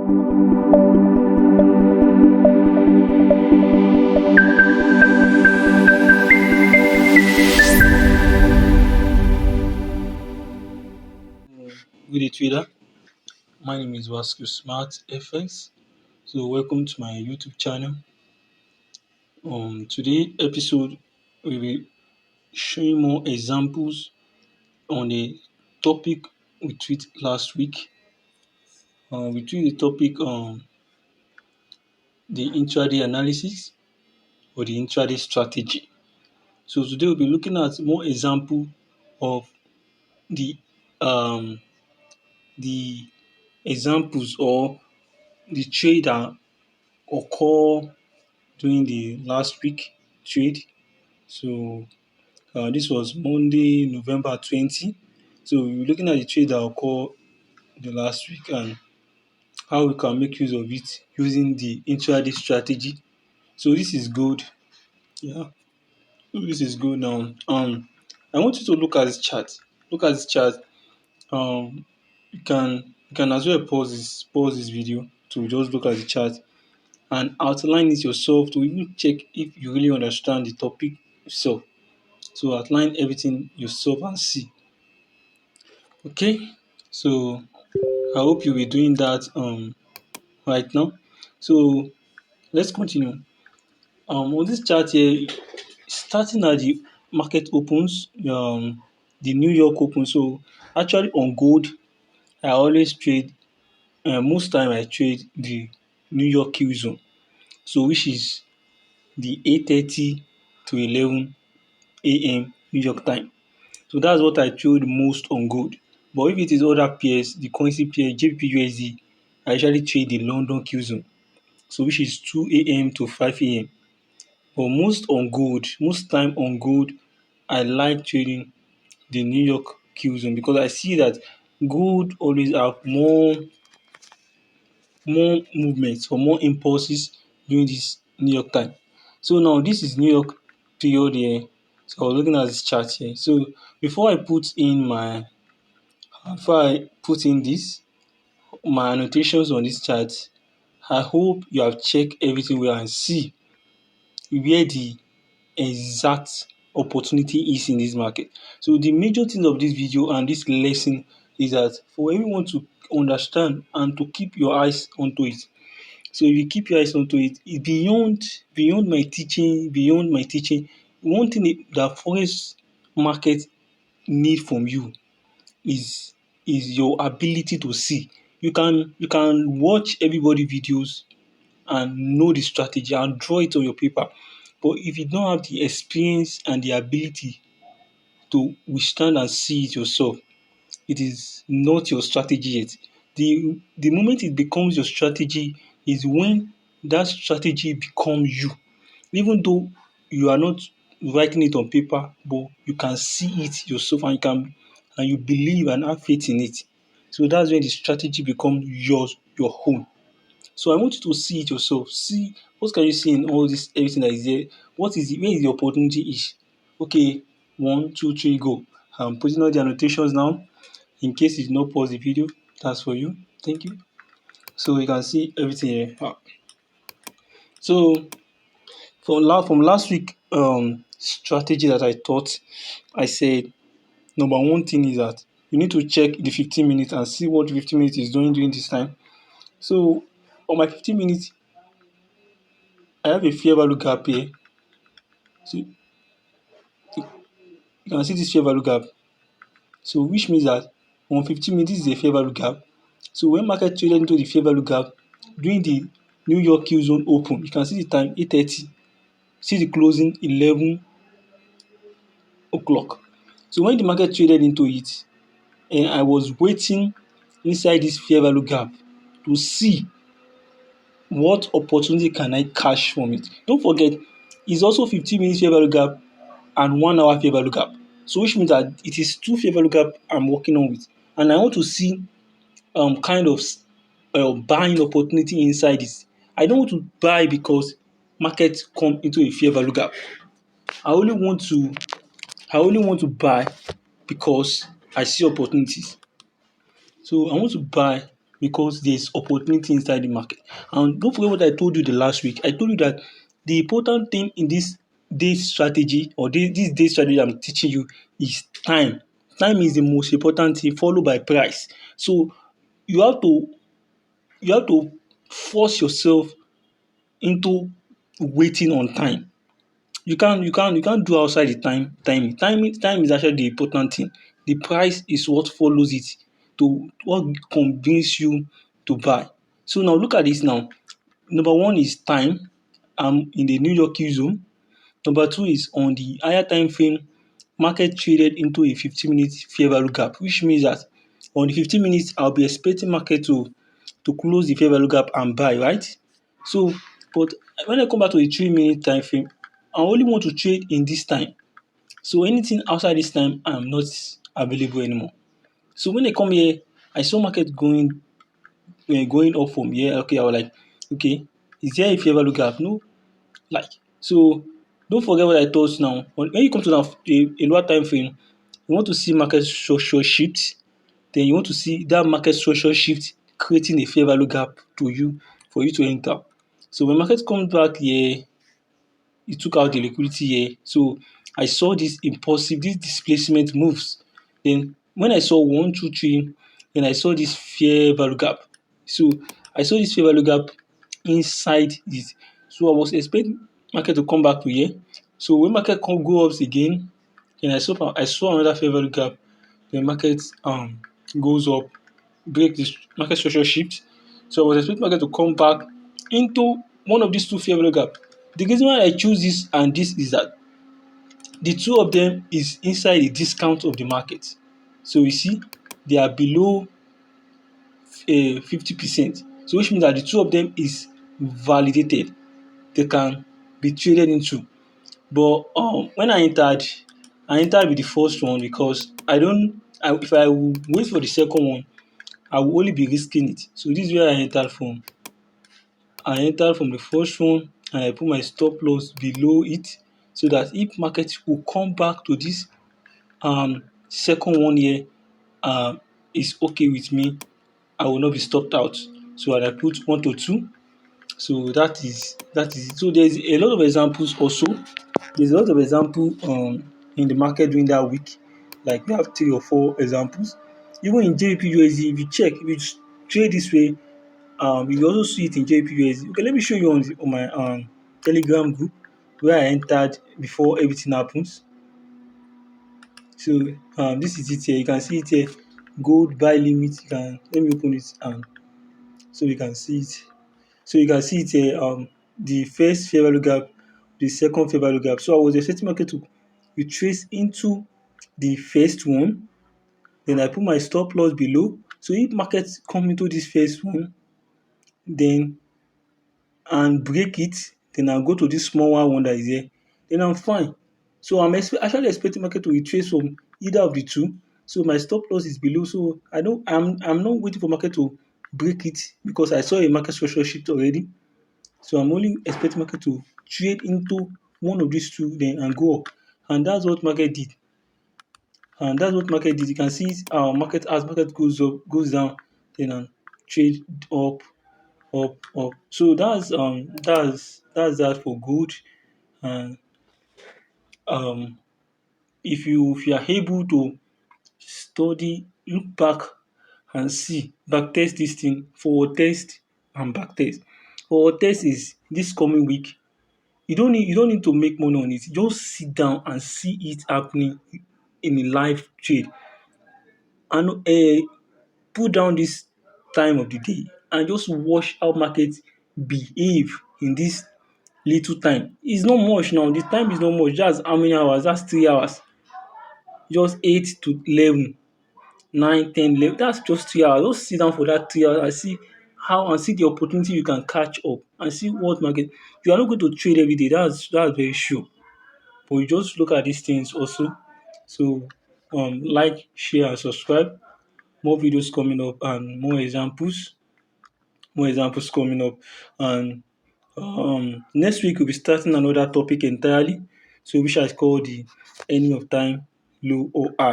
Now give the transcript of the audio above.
Good day, trader. My name is Vasco Smart FX. So, welcome to my YouTube channel. Today episode we will be showing more examples on a topic we treat last week. We treat the topic on the intraday analysis or the intraday strategy. So today we'll be looking at more example of the um the examples or the trade that occur during the last week trade. So this was Monday, November 20. So we're looking at the trade that occurred the last week and how we can make use of it using the intraday strategy. So this is good. Yeah, so this is good now. I want you to look at this chart. Look at this chart. You can as well pause this video to just look at the chart and outline it yourself to even check if you really understand the topic itself. So outline everything yourself and see. Okay, so I hope you'll be doing that right now. So let's continue. On this chart here, starting at the market opens, the New York open. So actually on gold, I always trade. Most time I trade the New York Q zone. So which is the 8:30 to 11 a.m. New York time. So that's what I trade most on gold. But if it is other pairs, the currency pair JPUSD, I usually trade the London Q zone. So which is 2 a.m. to 5 a.m. But most time on gold, I like trading the New York Q zone because I see that gold always have more movements or more impulses during this New York time. So now this is New York period here. So I was looking at this chart here. So before I put in this my annotations on this chart, I hope you have checked everything well and see where the exact opportunity is in this market. So the major thing of this video and this lesson is that for everyone to understand and to keep your eyes onto it. So if you keep your eyes onto it, beyond my teaching, one thing that forex market need from you is your ability to see. You can watch everybody videos and know the strategy and draw it on your paper. But if you don't have the experience and the ability to withstand and see it yourself, it is not your strategy yet. The moment it becomes your strategy is when that strategy becomes you. Even though you are not writing it on paper, but you can see it yourself and you believe and have faith in it. So that's when the strategy becomes your own. So I want you to see it yourself. See what can you see in all this everything that is there. Where is the opportunity is? Okay, 1, 2, 3, go. I'm putting all the annotations now. In case you did not pause the video, that's for you. Thank you. So you can see everything here. So from last week strategy that I taught, I said number one thing is that you need to check the 15 minutes and see what 15 minutes is doing during this time. So on my 15 minutes, I have a fair value gap here. So you can see this fair value gap. So which means that on 15 minutes this is a fair value gap. So when market traded into the fair value gap during the New York Q zone open, you can see the time 8:30. See the closing 11 o'clock. So when the market traded into it, and I was waiting inside this fair value gap to see what opportunity can I cash from it. Don't forget, it's also 15 minutes fair value gap and 1 hour fair value gap. So which means that it is two fair value gap I'm working on with. And I want to see kind of buying opportunity inside this. I don't want to buy because market come into a fair value gap. I only want to buy because I see opportunities. So I want to buy because there's opportunity inside the market. And don't forget what I told you the last week. I told you that the important thing in this day strategy or this day strategy I'm teaching you is time. Time is the most important thing, followed by price. So you have to you have to force yourself into waiting on time. You can't do outside the time is actually the important thing. The price is what follows it, to what convince you to buy. So now look at this now. Number one is time. I'm in the New York Q zone. Number two is on the higher time frame, market traded into a 15-minute fair value gap, which means that on the 15 minutes, I'll be expecting market to close the fair value gap and buy, right? So, but when I come back to the 3-minute time frame, I only want to trade in this time. So anything outside this time, I'm not available anymore. So when I come here, I saw market going up from here. Okay, I was like, okay, is there a fair value gap? No, like, so don't forget what I told you now. When you come to a lower time frame, you want to see market structure shift, then you want to see that market structure shift creating a fair value gap to you for you to enter. So when market comes back here, it took out the liquidity here. So I saw this displacement moves. Then when I saw one, two, three, then I saw this fair value gap. So I saw this fair value gap inside this. So I was expecting market to come back to here. So when market go up again, then I saw another fair value gap. The market goes up, break this market structure shift. So I was expecting market to come back into one of these two fair value gap. The reason why I choose this and this is that the two of them is inside the discount of the market. So you see, they are below 50%. So which means that the two of them is validated. They can be traded into. But when I entered with the first one because if I will wait for the second one, I will only be risking it. So this is where I entered from. I entered from the first one and I put my stop loss below it so that if market will come back to this second one here, is okay with me. I will not be stopped out. So I put 1 to 2. So that is it. So there's a lot of examples also. There's a lot of example in the market during that week. Like we have 3 or 4 examples. Even in JPUSD, if you check, if you trade this way, you will also see it in JPUSD. Okay, let me show you on my Telegram group where I entered before everything happens. So this is it here. You can see it here. Gold buy limit. You can let me open it so you can see it. So you can see it here. The first fair value gap, the second fair value gap. So I was expecting market to retrace into the first one. Then I put my stop loss below. So if market come into this first one, then and break it, then I'll go to this smaller one that is here, then I'm fine. So I'm actually expecting market to retrace from either of the two. So my stop loss is below. So I'm not waiting for market to break it because I saw a market structure shift already. So I'm only expecting market to trade into one of these two then and go up. And that's what market did. And that's what market did. You can see market as market goes up, goes down, then trade up, up. So that's that for good. And um if you are able to study, look back and see, back test this thing, forward test and back test. Forward test is this coming week. You don't need to make money on it. Just sit down and see it happening in a live trade and put down this time of the day and just watch how market behave in this little time. It's not much now. The time is not much. That's how many hours? That's 3 hours. Just 8 to 11, 9, 10, 11. That's just 3 hours. Just sit down for that 3 hours and see how and see the opportunity you can catch up and see what market. You are not going to trade every day. That's very sure. But you just look at these things also. So like, share and subscribe. More videos coming up and more examples coming up. And next week we'll be starting another topic entirely. So which I call the ending of time, low or high.